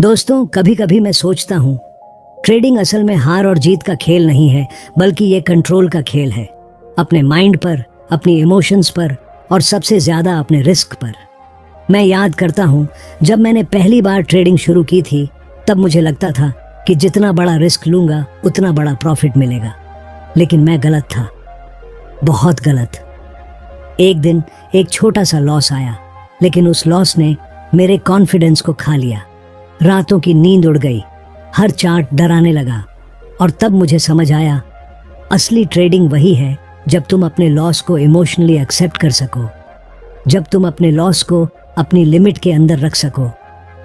दोस्तों, कभी कभी मैं सोचता हूँ ट्रेडिंग असल में हार और जीत का खेल नहीं है, बल्कि ये कंट्रोल का खेल है। अपने माइंड पर, अपनी इमोशंस पर और सबसे ज्यादा अपने रिस्क पर। मैं याद करता हूँ जब मैंने पहली बार ट्रेडिंग शुरू की थी, तब मुझे लगता था कि जितना बड़ा रिस्क लूंगा उतना बड़ा प्रॉफिट मिलेगा। लेकिन मैं गलत था, बहुत गलत। एक दिन एक छोटा सा लॉस आया, लेकिन उस लॉस ने मेरे कॉन्फिडेंस को खा लिया। रातों की नींद उड़ गई, हर चार्ट डराने लगा। और तब मुझे समझ आया, असली ट्रेडिंग वही है जब तुम अपने लॉस को इमोशनली एक्सेप्ट कर सको, जब तुम अपने लॉस को अपनी लिमिट के अंदर रख सको।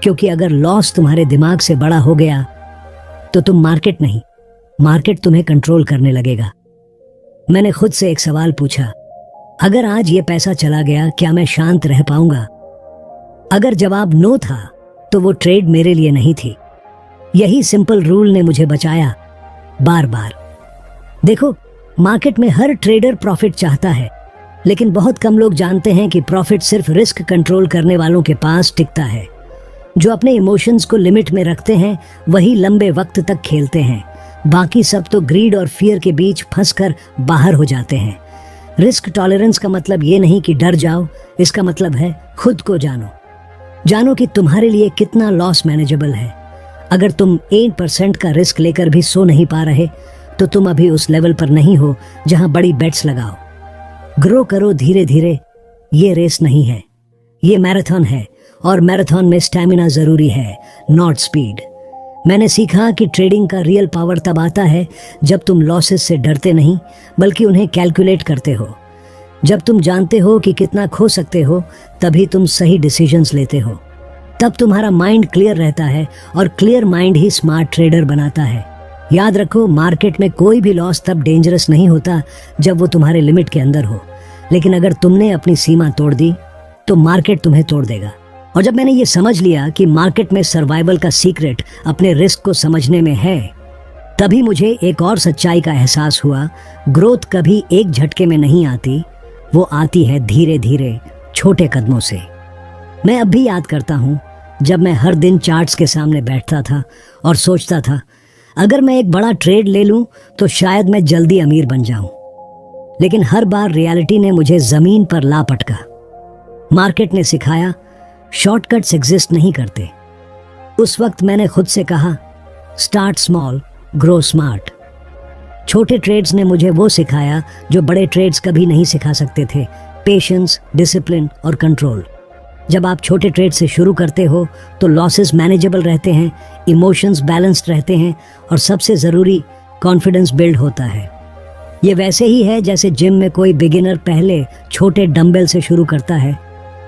क्योंकि अगर लॉस तुम्हारे दिमाग से बड़ा हो गया तो तुम मार्केट नहीं, मार्केट तुम्हें कंट्रोल करने लगेगा। मैंने खुद से एक सवाल पूछा, अगर आज ये पैसा चला गया, क्या मैं शांत रह पाऊंगा? अगर जवाब नो था तो वो ट्रेड मेरे लिए नहीं थी। यही सिंपल रूल ने मुझे बचाया बार बार। देखो, मार्केट में हर ट्रेडर प्रॉफिट चाहता है, लेकिन बहुत कम लोग जानते हैं कि प्रॉफिट सिर्फ रिस्क कंट्रोल करने वालों के पास टिकता है। जो अपने इमोशंस को लिमिट में रखते हैं वही लंबे वक्त तक खेलते हैं। बाकी सब तो ग्रीड और फियर के बीच फंसकर बाहर हो जाते हैं। रिस्क टॉलरेंस का मतलब ये नहीं कि डर जाओ, इसका मतलब है खुद को जानो। जानो कि तुम्हारे लिए कितना लॉस मैनेजेबल है। अगर तुम 8% का रिस्क लेकर भी सो नहीं पा रहे, तो तुम अभी उस लेवल पर नहीं हो जहां बड़ी बेट्स लगाओ। ग्रो करो धीरे धीरे। ये रेस नहीं है, ये मैराथन है, और मैराथन में स्टैमिना जरूरी है, नॉट स्पीड। मैंने सीखा कि ट्रेडिंग का रियल पावर तब आता है जब तुम लॉसेस से डरते नहीं, बल्कि उन्हें कैलकुलेट करते हो। जब तुम जानते हो कि कितना खो सकते हो, तभी तुम सही डिसीजंस लेते हो। तब तुम्हारा माइंड क्लियर रहता है, और क्लियर माइंड ही स्मार्ट ट्रेडर बनाता है। याद रखो, मार्केट में कोई भी लॉस तब डेंजरस नहीं होता जब वो तुम्हारे लिमिट के अंदर हो। लेकिन अगर तुमने अपनी सीमा तोड़ दी तो मार्केट तुम्हें तोड़ देगा। और जब मैंने ये समझ लिया कि मार्केट में सर्वाइवल का सीक्रेट अपने रिस्क को समझने में है, तभी मुझे एक और सच्चाई का एहसास हुआ। ग्रोथ कभी एक झटके में नहीं आती, वो आती है धीरे धीरे, छोटे कदमों से। मैं अब भी याद करता हूँ जब मैं हर दिन चार्ट्स के सामने बैठता था और सोचता था, अगर मैं एक बड़ा ट्रेड ले लूं तो शायद मैं जल्दी अमीर बन जाऊं। लेकिन हर बार रियलिटी ने मुझे जमीन पर ला पटका। मार्केट ने सिखाया, शॉर्टकट्स एग्जिस्ट नहीं करते। उस वक्त मैंने खुद से कहा, स्टार्ट स्मॉल, ग्रो स्मार्ट। छोटे ट्रेड्स ने मुझे वो सिखाया जो बड़े ट्रेड्स कभी नहीं सिखा सकते थे, पेशेंस, डिसिप्लिन और कंट्रोल। जब आप छोटे ट्रेड से शुरू करते हो तो लॉसेस मैनेजेबल रहते हैं, इमोशंस बैलेंस्ड रहते हैं, और सबसे ज़रूरी, कॉन्फिडेंस बिल्ड होता है। ये वैसे ही है जैसे जिम में कोई बिगिनर पहले छोटे डंबल से शुरू करता है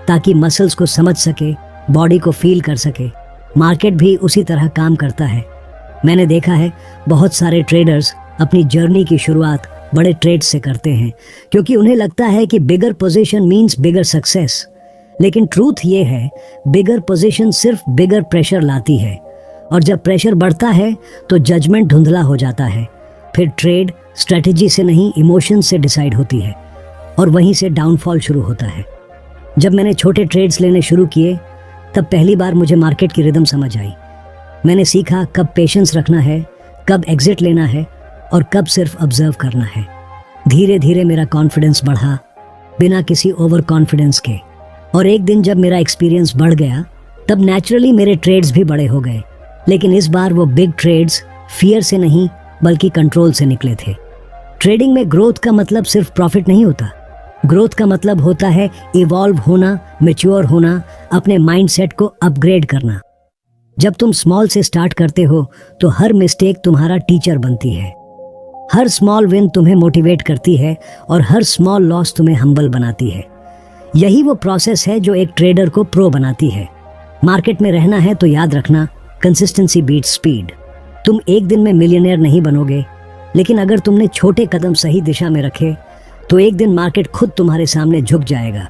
ताकि मसल्स को समझ सके, बॉडी को फील कर सके। मार्केट भी उसी तरह काम करता है। मैंने देखा है बहुत सारे ट्रेडर्स अपनी जर्नी की शुरुआत बड़े ट्रेड से करते हैं, क्योंकि उन्हें लगता है कि बिगर पोजीशन मीन्स बिगर सक्सेस। लेकिन ट्रूथ ये है, बिगर पोजीशन सिर्फ बिगर प्रेशर लाती है, और जब प्रेशर बढ़ता है तो जजमेंट धुंधला हो जाता है। फिर ट्रेड स्ट्रेटजी से नहीं, इमोशन से डिसाइड होती है, और वहीं से डाउनफॉल शुरू होता है। जब मैंने छोटे ट्रेड्स लेने शुरू किए, तब पहली बार मुझे मार्केट की रिदम समझ आई। मैंने सीखा कब पेशेंस रखना है, कब एग्जिट लेना है, और कब सिर्फ ऑब्जर्व करना है। धीरे धीरे मेरा कॉन्फिडेंस बढ़ा, बिना किसी ओवर कॉन्फिडेंस के। और एक दिन जब मेरा एक्सपीरियंस बढ़ गया, तब नेचुरली मेरे ट्रेड्स भी बड़े हो गए। लेकिन इस बार वो बिग ट्रेड्स फियर से नहीं, बल्कि कंट्रोल से निकले थे। ट्रेडिंग में ग्रोथ का मतलब सिर्फ प्रॉफिट नहीं होता। ग्रोथ का मतलब होता है इवॉल्व होना, मैच्योर होना, अपने माइंडसेट को अपग्रेड करना। जब तुम स्मॉल से स्टार्ट करते हो तो हर मिस्टेक तुम्हारा टीचर बनती है। हर स्मॉल विन तुम्हें मोटिवेट करती है, और हर स्मॉल लॉस तुम्हें हम्बल बनाती है। यही वो प्रोसेस है जो एक ट्रेडर को प्रो बनाती है। मार्केट में रहना है तो याद रखना, कंसिस्टेंसी बीट्स स्पीड। तुम एक दिन में मिलियनेयर नहीं बनोगे, लेकिन अगर तुमने छोटे कदम सही दिशा में रखे तो एक दिन मार्केट खुद तुम्हारे सामने झुक जाएगा।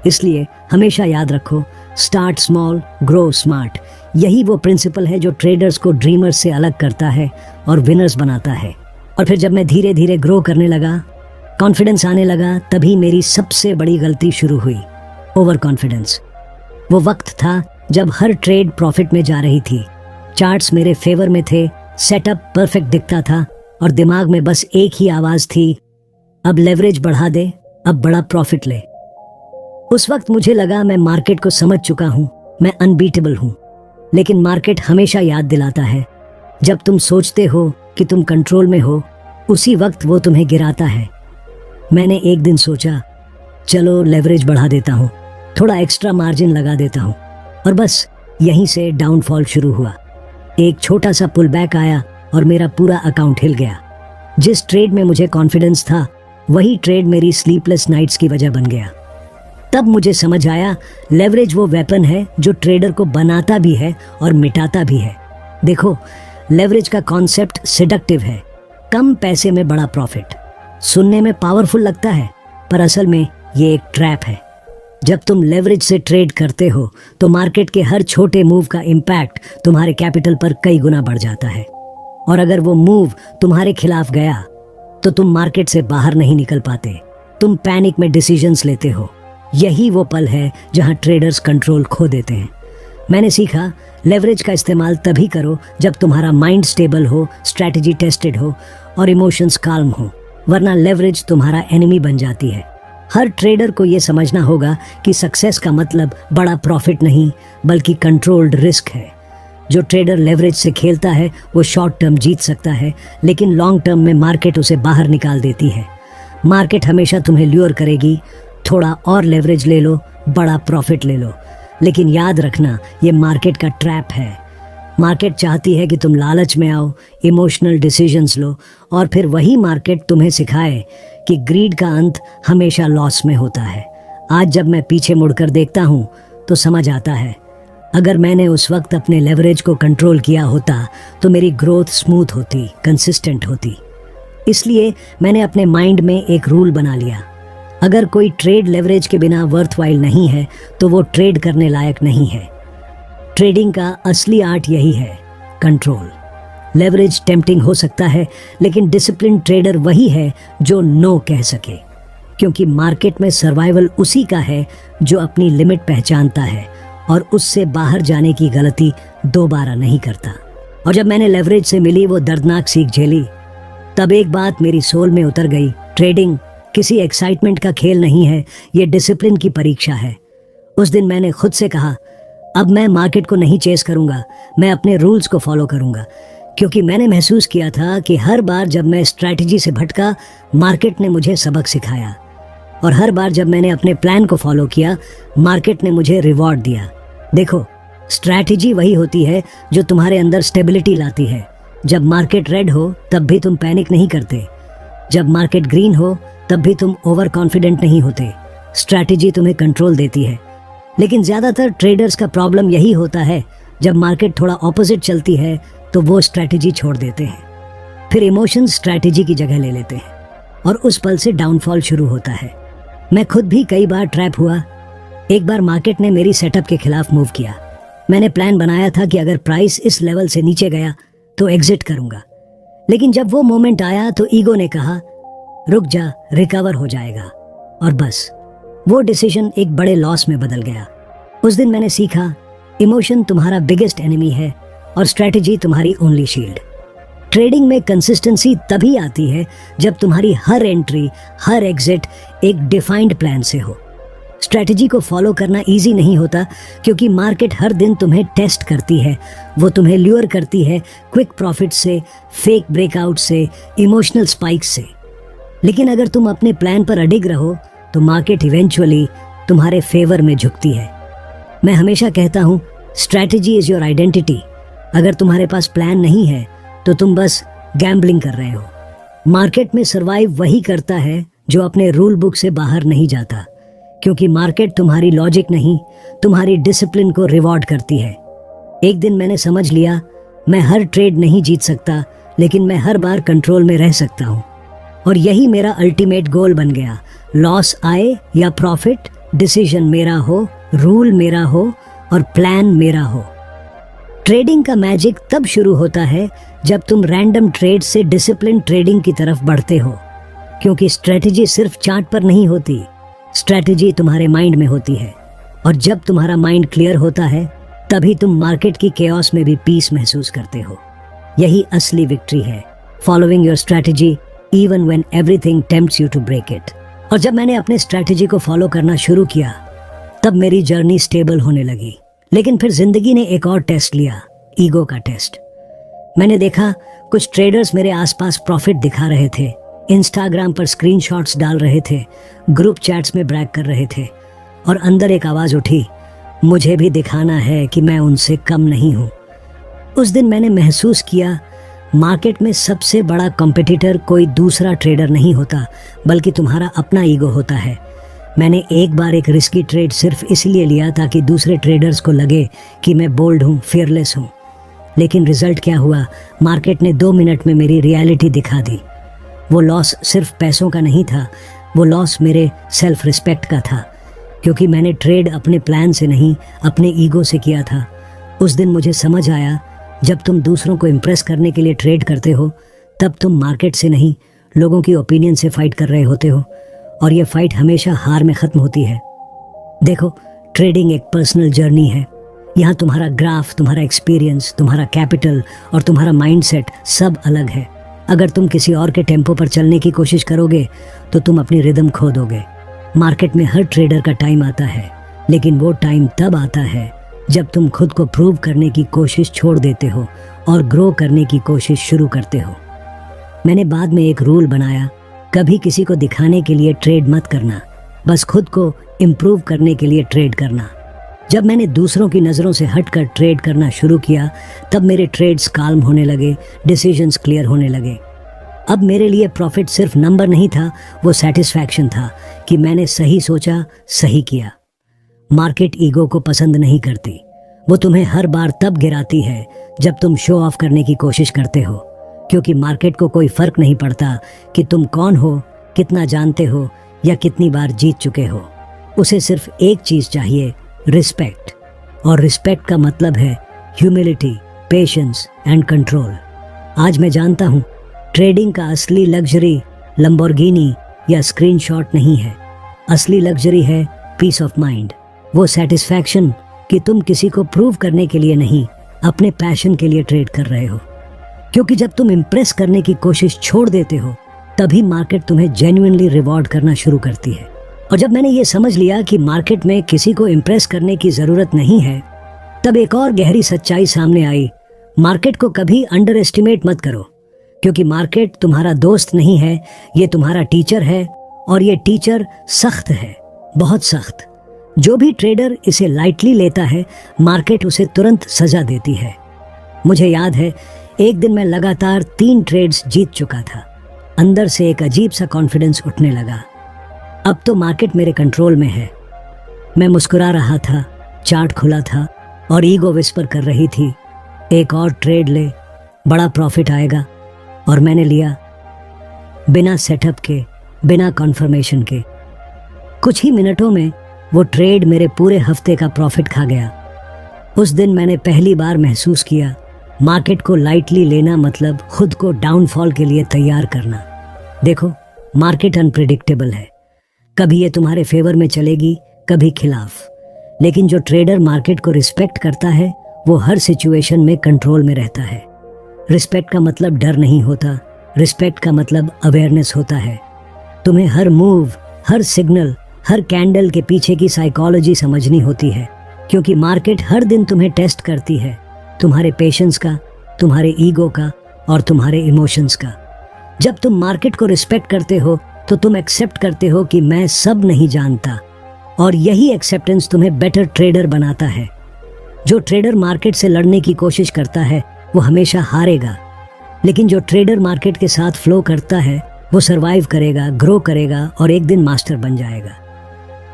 इसलिए हमेशा याद रखो, स्टार्ट स्मॉल, ग्रो स्मार्ट। यही वो प्रिंसिपल है जो ट्रेडर्स को ड्रीमर्स से अलग करता है और विनर्स बनाता है। और फिर जब मैं धीरे धीरे ग्रो करने लगा, कॉन्फिडेंस आने लगा, तभी मेरी सबसे बड़ी गलती शुरू हुई, ओवर कॉन्फिडेंस। वो वक्त था जब हर ट्रेड प्रॉफिट में जा रही थी, चार्ट्स मेरे फेवर में थे, सेटअप परफेक्ट दिखता था और दिमाग में बस एक ही आवाज थी, अब लेवरेज बढ़ा दे, अब बड़ा प्रॉफिट ले। उस वक्त मुझे लगा मैं मार्केट को समझ चुका हूं, मैं अनबीटेबल हूं। लेकिन मार्केट हमेशा याद दिलाता है, जब तुम सोचते हो कि तुम कंट्रोल में हो, उसी वक्त वो तुम्हें गिराता है। मैंने एक दिन सोचा, चलो लेवरेज बढ़ा देता हूँ, थोड़ा एक्स्ट्रा मार्जिन लगा देता हूँ, और बस यहीं से डाउनफॉल शुरू हुआ। एक छोटा सा पुल बैक आया और मेरा पूरा अकाउंट हिल गया। जिस ट्रेड में मुझे कॉन्फिडेंस था, वही ट्रेड मेरी स्लीपलेस नाइट्स की वजह बन गया। तब मुझे समझ आया, लेवरेज वो वेपन है जो ट्रेडर को बनाता भी है और मिटाता भी है। देखो, लेवरेज का कॉन्सेप्ट सिडक्टिव है, कम पैसे में बड़ा प्रॉफिट। सुनने में पावरफुल लगता है, पर असल में ये एक ट्रैप है। जब तुम लेवरेज से ट्रेड करते हो तो मार्केट के हर छोटे मूव का इम्पैक्ट तुम्हारे कैपिटल पर कई गुना बढ़ जाता है, और अगर वो मूव तुम्हारे खिलाफ गया तो तुम मार्केट से बाहर नहीं निकल पाते, तुम पैनिक में डिसीजंस लेते हो। यही वो पल है जहां ट्रेडर्स कंट्रोल खो देते हैं। मैंने सीखा, लेवरेज का इस्तेमाल तभी करो जब तुम्हारा माइंड स्टेबल हो, स्ट्रैटेजी टेस्टेड हो और इमोशंस काल्म हो, वरना लेवरेज तुम्हारा एनिमी बन जाती है। हर ट्रेडर को यह समझना होगा कि सक्सेस का मतलब बड़ा प्रॉफिट नहीं, बल्कि कंट्रोल्ड रिस्क है। जो ट्रेडर लेवरेज से खेलता है वो शॉर्ट टर्म जीत सकता है, लेकिन लॉन्ग टर्म में मार्केट उसे बाहर निकाल देती है। मार्केट हमेशा तुम्हें ल्यूर करेगी, थोड़ा और लेवरेज ले लो, बड़ा प्रॉफिट ले लो, लेकिन याद रखना, ये मार्केट का ट्रैप है। मार्केट चाहती है कि तुम लालच में आओ, इमोशनल डिसीजंस लो, और फिर वही मार्केट तुम्हें सिखाए कि ग्रीड का अंत हमेशा लॉस में होता है। आज जब मैं पीछे मुड़कर देखता हूँ तो समझ आता है, अगर मैंने उस वक्त अपने लेवरेज को कंट्रोल किया होता तो मेरी ग्रोथ स्मूथ होती, कंसिस्टेंट होती। इसलिए मैंने अपने माइंड में एक रूल बना लिया, अगर कोई ट्रेड लेवरेज के बिना वर्थवाइल नहीं है तो वो ट्रेड करने लायक नहीं है। ट्रेडिंग का असली आर्ट यही है, कंट्रोल। लेवरेज टेम्पटिंग हो सकता है, लेकिन डिसिप्लिन ट्रेडर वही है जो नो कह सके, क्योंकि मार्केट में सर्वाइवल उसी का है जो अपनी लिमिट पहचानता है और उससे बाहर जाने की गलती दोबारा नहीं करता। और जब मैंने लेवरेज से मिली वो दर्दनाक सीख झेली, तब एक बात मेरी सोल में उतर गई, ट्रेडिंग किसी एक्साइटमेंट का खेल नहीं है, ये डिसिप्लिन की परीक्षा है। उस दिन मैंने खुद से कहा, अब मैं मार्केट को नहीं चेस करूंगा, मैं अपने रूल्स को फॉलो करूंगा, क्योंकि मैंने महसूस किया था कि हर बार जब मैं स्ट्रैटेजी से भटका, मार्केट ने मुझे सबक सिखाया, और हर बार जब मैंने अपने प्लान को फॉलो किया, मार्केट ने मुझे रिवॉर्ड दिया। देखो, स्ट्रैटेजी वही होती है जो तुम्हारे अंदर स्टेबिलिटी लाती है। जब मार्केट रेड हो तब भी तुम पैनिक नहीं करते, जब मार्केट ग्रीन हो तब भी तुम ओवर कॉन्फिडेंट नहीं होते। स्ट्रैटेजी तुम्हें कंट्रोल देती है, लेकिन ज्यादातर ट्रेडर्स का प्रॉब्लम यही होता है, जब मार्केट थोड़ा ऑपोजिट चलती है तो वो स्ट्रैटेजी छोड़ देते हैं, फिर इमोशंस स्ट्रैटेजी की जगह ले लेते हैं, और उस पल से डाउनफॉल शुरू होता है। मैं खुद भी कई बार ट्रैप हुआ। एक बार मार्केट ने मेरी सेटअप के खिलाफ मूव किया। मैंने प्लान बनाया था कि अगर प्राइस इस लेवल से नीचे गया तो एग्जिट करूंगा, लेकिन जब वो मोमेंट आया तो ईगो ने कहा, रुक जा, रिकवर हो जाएगा, और बस वो डिसीजन एक बड़े लॉस में बदल गया। उस दिन मैंने सीखा, इमोशन तुम्हारा बिगेस्ट एनिमी है और स्ट्रैटेजी तुम्हारी ओनली शील्ड। ट्रेडिंग में कंसिस्टेंसी तभी आती है जब तुम्हारी हर एंट्री, हर एग्जिट एक डिफाइंड प्लान से हो। स्ट्रैटेजी को फॉलो करना इजी नहीं होता, क्योंकि मार्केट हर दिन तुम्हें टेस्ट करती है, वो तुम्हें ल्यूर करती है क्विक प्रॉफिट से, फेक ब्रेकआउट से, इमोशनल स्पाइक्स से। लेकिन अगर तुम अपने प्लान पर अडिग रहो तो मार्केट इवेंचुअली तुम्हारे फेवर में झुकती है। मैं हमेशा कहता हूँ, स्ट्रैटेजी इज योर आइडेंटिटी। अगर तुम्हारे पास प्लान नहीं है तो तुम बस गैम्बलिंग कर रहे हो। मार्केट में सरवाइव वही करता है जो अपने रूल बुक से बाहर नहीं जाता, क्योंकि मार्केट तुम्हारी लॉजिक नहीं, तुम्हारी डिसिप्लिन को रिवॉर्ड करती है। एक दिन मैंने समझ लिया, मैं हर ट्रेड नहीं जीत सकता, लेकिन मैं हर बार कंट्रोल में रह सकता हूँ, और यही मेरा अल्टीमेट गोल बन गया। लॉस आए या प्रॉफिट, डिसीजन मेरा हो, रूल मेरा हो और प्लान मेरा हो। ट्रेडिंग का मैजिक तब शुरू होता है जब तुम रैंडम ट्रेड से डिसिप्लिन ट्रेडिंग की तरफ बढ़ते हो, क्योंकि स्ट्रेटेजी सिर्फ चार्ट पर नहीं होती, स्ट्रेटेजी तुम्हारे माइंड में होती है, और जब तुम्हारा माइंड क्लियर होता है तभी तुम मार्केट की केओस में भी पीस महसूस करते हो। यही असली विक्ट्री है, following your strategy even when everything tempts you to break it. और जब मैंने अपने स्ट्रैटेजी को फॉलो करना शुरू किया तब मेरी जर्नी स्टेबल होने लगी। लेकिन फिर जिंदगी ने एक और टेस्ट लिया, ईगो का टेस्ट। मैंने देखा कुछ ट्रेडर्स मेरे आसपास प्रॉफिट दिखा रहे थे, इंस्टाग्राम पर स्क्रीनशॉट्स डाल रहे थे, ग्रुप चैट्स में ब्रैग कर रहे थे, और अंदर एक आवाज उठी, मुझे भी दिखाना है कि मैं उनसे कम नहीं हूं। उस दिन मैंने महसूस किया मार्केट में सबसे बड़ा कॉम्पिटिटर कोई दूसरा ट्रेडर नहीं होता, बल्कि तुम्हारा अपना ईगो होता है। मैंने एक बार एक रिस्की ट्रेड सिर्फ इसलिए लिया ताकि दूसरे ट्रेडर्स को लगे कि मैं बोल्ड हूँ, फियरलेस हूँ। लेकिन रिजल्ट क्या हुआ? मार्केट ने 2 मिनट में मेरी रियलिटी दिखा दी। वो लॉस सिर्फ पैसों का नहीं था, वो लॉस मेरे सेल्फ रिस्पेक्ट का था, क्योंकि मैंने ट्रेड अपने प्लान से नहीं, अपने ईगो से किया था। उस दिन मुझे समझ आया, जब तुम दूसरों को इम्प्रेस करने के लिए ट्रेड करते हो तब तुम मार्केट से नहीं, लोगों की ओपिनियन से फाइट कर रहे होते हो, और ये फाइट हमेशा हार में ख़त्म होती है। देखो, ट्रेडिंग एक पर्सनल जर्नी है। यहाँ तुम्हारा ग्राफ, तुम्हारा एक्सपीरियंस, तुम्हारा कैपिटल और तुम्हारा माइंडसेट सब अलग है। अगर तुम किसी और के टेम्पो पर चलने की कोशिश करोगे तो तुम अपनी रिदम खो दोगे। मार्केट में हर ट्रेडर का टाइम आता है, लेकिन वो टाइम तब आता है जब तुम खुद को प्रूव करने की कोशिश छोड़ देते हो और ग्रो करने की कोशिश शुरू करते हो। मैंने बाद में एक रूल बनाया, कभी किसी को दिखाने के लिए ट्रेड मत करना, बस खुद को इम्प्रूव करने के लिए ट्रेड करना। जब मैंने दूसरों की नज़रों से हटकर ट्रेड करना शुरू किया तब मेरे ट्रेड्स काल्म होने लगे, डिसीजंस क्लियर होने लगे। अब मेरे लिए प्रॉफिट सिर्फ नंबर नहीं था, वो सेटिस्फैक्शन था कि मैंने सही सोचा, सही किया। मार्केट ईगो को पसंद नहीं करती। वो तुम्हें हर बार तब गिराती है जब तुम शो ऑफ करने की कोशिश करते हो, क्योंकि मार्केट को कोई फर्क नहीं पड़ता कि तुम कौन हो, कितना जानते हो या कितनी बार जीत चुके हो। उसे सिर्फ एक चीज चाहिए, रिस्पेक्ट। और रिस्पेक्ट का मतलब है ह्यूमिलिटी, पेशेंस एंड कंट्रोल। आज मैं जानता हूँ ट्रेडिंग का असली लग्जरी लंबोर्गिनी या स्क्रीनशॉट नहीं है। असली लग्जरी है पीस ऑफ माइंड, वो सेटिस्फैक्शन कि तुम किसी को प्रूव करने के लिए नहीं, अपने पैशन के लिए ट्रेड कर रहे हो। क्योंकि जब तुम इम्प्रेस करने की कोशिश छोड़ देते हो तभी मार्केट तुम्हें जेन्युइनली रिवॉर्ड करना शुरू करती है। और जब मैंने ये समझ लिया कि मार्केट में किसी को इम्प्रेस करने की जरूरत नहीं है, तब एक और गहरी सच्चाई सामने आई, मार्केट को कभी अंडर एस्टिमेट मत करो, क्योंकि मार्केट तुम्हारा दोस्त नहीं है, ये तुम्हारा टीचर है, और ये टीचर सख्त है, बहुत सख्त। जो भी ट्रेडर इसे लाइटली लेता है, मार्केट उसे तुरंत सजा देती है। मुझे याद है, एक दिन मैं लगातार 3 ट्रेड्स जीत चुका था। अंदर से एक अजीब सा कॉन्फिडेंस उठने लगा। अब तो मार्केट मेरे कंट्रोल में है। मैं मुस्कुरा रहा था, चार्ट खुला था और ईगो विस्पर कर रही थी, एक और ट्रेड ले, बड़ा प्रॉफिट आएगा। और मैंने लिया, बिना सेटअप के, बिना कॉन्फर्मेशन के। कुछ ही मिनटों में वो ट्रेड मेरे पूरे हफ्ते का प्रॉफिट खा गया। उस दिन मैंने पहली बार महसूस किया, मार्केट को लाइटली लेना मतलब खुद को डाउनफॉल के लिए तैयार करना। देखो, मार्केट अनप्रेडिक्टेबल है, कभी ये तुम्हारे फेवर में चलेगी, कभी खिलाफ। लेकिन जो ट्रेडर मार्केट को रिस्पेक्ट करता है वो हर सिचुएशन में कंट्रोल में रहता है। रिस्पेक्ट का मतलब डर नहीं होता, रिस्पेक्ट का मतलब अवेयरनेस होता है। तुम्हें हर मूव, हर सिग्नल, हर कैंडल के पीछे की साइकोलॉजी समझनी होती है, क्योंकि मार्केट हर दिन तुम्हें टेस्ट करती है, तुम्हारे पेशेंस का, तुम्हारे ईगो का और तुम्हारे इमोशंस का। जब तुम मार्केट को रिस्पेक्ट करते हो तो तुम एक्सेप्ट करते हो कि मैं सब नहीं जानता, और यही एक्सेप्टेंस तुम्हें बेटर ट्रेडर बनाता है। जो ट्रेडर मार्केट से लड़ने की कोशिश करता है वो हमेशा हारेगा, लेकिन जो ट्रेडर मार्केट के साथ फ्लो करता है वो सरवाइव करेगा, ग्रो करेगा और एक दिन मास्टर बन जाएगा।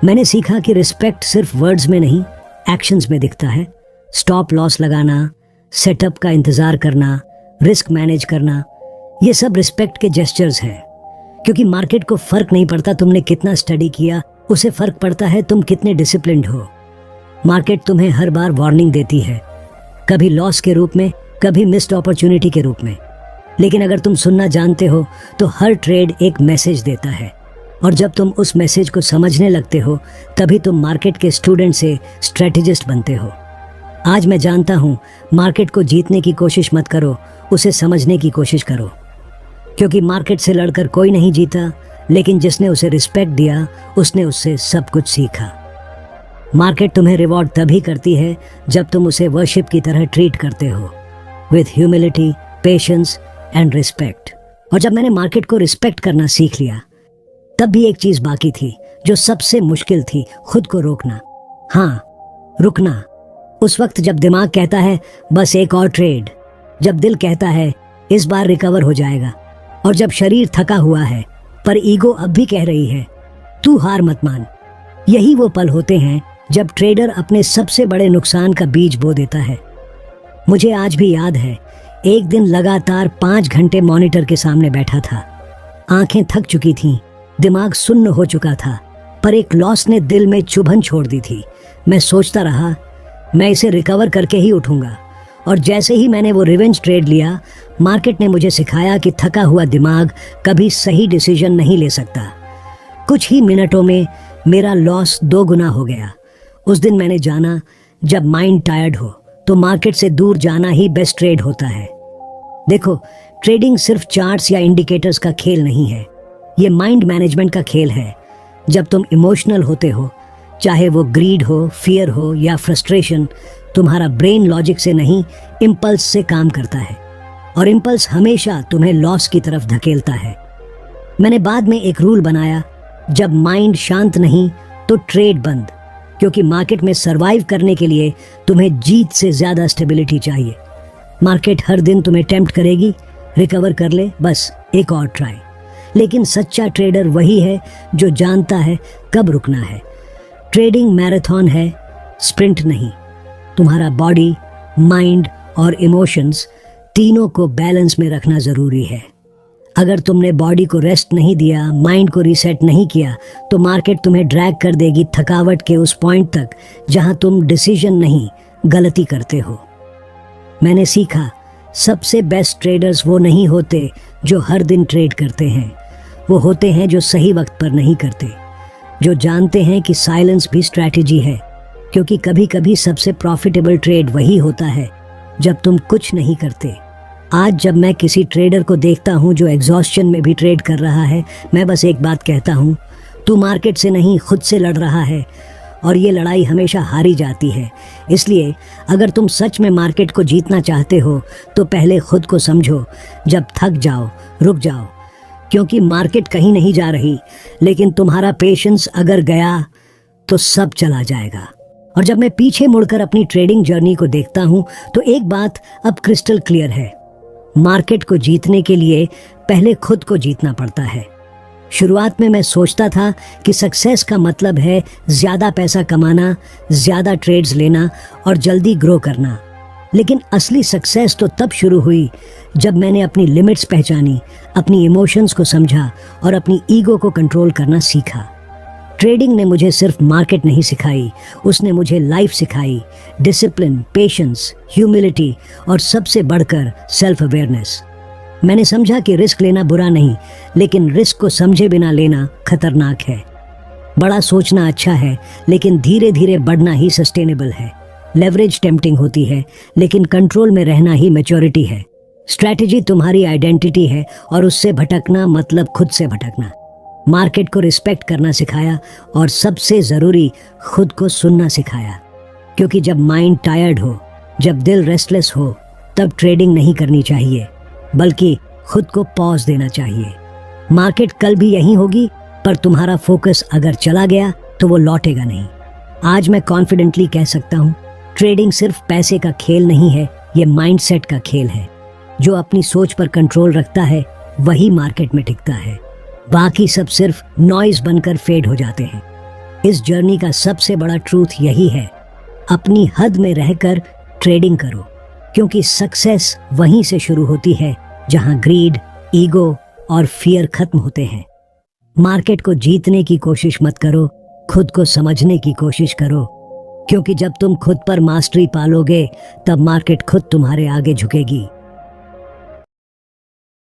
मैंने सीखा कि रिस्पेक्ट सिर्फ वर्ड्स में नहीं, एक्शंस में दिखता है। स्टॉप लॉस लगाना, सेटअप का इंतजार करना, रिस्क मैनेज करना, ये सब रिस्पेक्ट के जेस्चर्स हैं। क्योंकि मार्केट को फर्क नहीं पड़ता तुमने कितना स्टडी किया, उसे फर्क पड़ता है तुम कितने डिसिप्लिन्ड हो। मार्केट तुम्हें हर बार वार्निंग देती है, कभी लॉस के रूप में, कभी मिस्ड अपॉर्चुनिटी के रूप में। लेकिन अगर तुम सुनना जानते हो तो हर ट्रेड एक मैसेज देता है, और जब तुम उस मैसेज को समझने लगते हो तभी तुम मार्केट के स्टूडेंट से स्ट्रेटेजिस्ट बनते हो। आज मैं जानता हूं, मार्केट को जीतने की कोशिश मत करो, उसे समझने की कोशिश करो। क्योंकि मार्केट से लड़कर कोई नहीं जीता, लेकिन जिसने उसे रिस्पेक्ट दिया उसने उससे सब कुछ सीखा। मार्केट तुम्हें रिवॉर्ड तभी करती है जब तुम उसे वर्शिप की तरह ट्रीट करते हो, with humility, patience and respect. और जब मैंने मार्केट को रिस्पेक्ट करना सीख लिया, तब भी एक चीज बाकी थी जो सबसे मुश्किल थी, खुद को रोकना। हाँ, रुकना। उस वक्त जब दिमाग कहता है बस एक और ट्रेड, जब दिल कहता है इस बार रिकवर हो जाएगा, और जब शरीर थका हुआ है पर ईगो अब भी कह रही है तू हार मत मान। यही वो पल होते हैं जब ट्रेडर अपने सबसे बड़े नुकसान का बीज बो देता है। मुझे आज भी याद है, एक दिन लगातार 5 घंटे मॉनिटर के सामने बैठा था। आंखें थक चुकी थीं, दिमाग सुन्न हो चुका था, पर एक लॉस ने दिल में चुभन छोड़ दी थी। मैं सोचता रहा, मैं इसे रिकवर करके ही उठूंगा। और जैसे ही मैंने वो रिवेंज ट्रेड लिया, मार्केट ने मुझे सिखाया कि थका हुआ दिमाग कभी सही डिसीजन नहीं ले सकता। कुछ ही मिनटों में मेरा लॉस 2 गुना हो गया। उस दिन मैंने जाना, जब माइंड टायर्ड हो तो मार्केट से दूर जाना ही बेस्ट ट्रेड होता है। देखो, ट्रेडिंग सिर्फ चार्ट्स या इंडिकेटर्स का खेल नहीं है, ये माइंड मैनेजमेंट का खेल है। जब तुम इमोशनल होते हो, चाहे वो ग्रीड हो, फियर हो या फ्रस्ट्रेशन, तुम्हारा ब्रेन लॉजिक से नहीं, इम्पल्स से काम करता है, और इम्पल्स हमेशा तुम्हें लॉस की तरफ धकेलता है। मैंने बाद में एक रूल बनाया, जब माइंड शांत नहीं तो ट्रेड बंद। क्योंकि मार्केट में सरवाइव करने के लिए तुम्हें जीत से ज्यादा स्टेबिलिटी चाहिए। मार्केट हर दिन तुम्हें टेम्प्ट करेगी, रिकवर कर ले, बस एक और ट्राई। लेकिन सच्चा ट्रेडर वही है जो जानता है कब रुकना है। ट्रेडिंग मैराथन है, स्प्रिंट नहीं। तुम्हारा बॉडी, माइंड और इमोशंस तीनों को बैलेंस में रखना जरूरी है। अगर तुमने बॉडी को रेस्ट नहीं दिया, माइंड को रीसेट नहीं किया, तो मार्केट तुम्हें ड्रैग कर देगी थकावट के उस पॉइंट तक जहां तुम डिसीजन नहीं, गलती करते हो। मैंने सीखा, सबसे बेस्ट ट्रेडर्स वो नहीं होते जो हर दिन ट्रेड करते हैं, वो होते हैं जो सही वक्त पर नहीं करते, जो जानते हैं कि साइलेंस भी स्ट्रैटेजी है। क्योंकि कभी कभी सबसे प्रॉफिटेबल ट्रेड वही होता है जब तुम कुछ नहीं करते। आज जब मैं किसी ट्रेडर को देखता हूं जो एग्जॉस्शन में भी ट्रेड कर रहा है, मैं बस एक बात कहता हूं, तू मार्केट से नहीं खुद से लड़ रहा है, और ये लड़ाई हमेशा हारी जाती है। इसलिए अगर तुम सच में मार्केट को जीतना चाहते हो तो पहले खुद को समझो। जब थक जाओ, रुक जाओ, क्योंकि मार्केट कहीं नहीं जा रही, लेकिन तुम्हारा पेशेंस अगर गया तो सब चला जाएगा। और जब मैं पीछे मुड़कर अपनी ट्रेडिंग जर्नी को देखता हूं तो एक बात अब क्रिस्टल क्लियर है, मार्केट को जीतने के लिए पहले खुद को जीतना पड़ता है। शुरुआत में मैं सोचता था कि सक्सेस का मतलब है ज्यादा पैसा कमाना, ज्यादा ट्रेड्स लेना और जल्दी ग्रो करना। लेकिन असली सक्सेस तो तब शुरू हुई जब मैंने अपनी लिमिट्स पहचानी, अपनी इमोशंस को समझा और अपनी ईगो को कंट्रोल करना सीखा। ट्रेडिंग ने मुझे सिर्फ मार्केट नहीं सिखाई, उसने मुझे लाइफ सिखाई, डिसिप्लिन, पेशेंस, ह्यूमिलिटी और सबसे बढ़कर सेल्फ अवेयरनेस। मैंने समझा कि रिस्क लेना बुरा नहीं, लेकिन रिस्क को समझे बिना लेना खतरनाक है। बड़ा सोचना अच्छा है, लेकिन धीरे धीरे बढ़ना ही सस्टेनेबल है। लेवरेज टेम्पटिंग होती है, लेकिन कंट्रोल में रहना ही मैच्योरिटी है। स्ट्रैटेजी तुम्हारी आइडेंटिटी है, और उससे भटकना मतलब खुद से भटकना। मार्केट को रिस्पेक्ट करना सिखाया, और सबसे जरूरी खुद को सुनना सिखाया। क्योंकि जब माइंड टायर्ड हो, जब दिल रेस्टलेस हो, तब ट्रेडिंग नहीं करनी चाहिए, बल्कि खुद को पॉज देना चाहिए। मार्केट कल भी यहीं होगी, पर तुम्हारा फोकस अगर चला गया तो वो लौटेगा नहीं। आज मैं कॉन्फिडेंटली कह सकता हूँ, ट्रेडिंग सिर्फ पैसे का खेल नहीं है, ये माइंडसेट का खेल है। जो अपनी सोच पर कंट्रोल रखता है वही मार्केट में टिकता है, बाकी सब सिर्फ नॉइज बनकर फेड हो जाते हैं। इस जर्नी का सबसे बड़ा ट्रूथ यही है, अपनी हद में रहकर ट्रेडिंग करो, क्योंकि सक्सेस वहीं से शुरू होती है जहां ग्रीड, ईगो और फियर खत्म होते हैं। मार्केट को जीतने की कोशिश मत करो, खुद को समझने की कोशिश करो, क्योंकि जब तुम खुद पर मास्टरी पालोगे तब मार्केट खुद तुम्हारे आगे झुकेगी।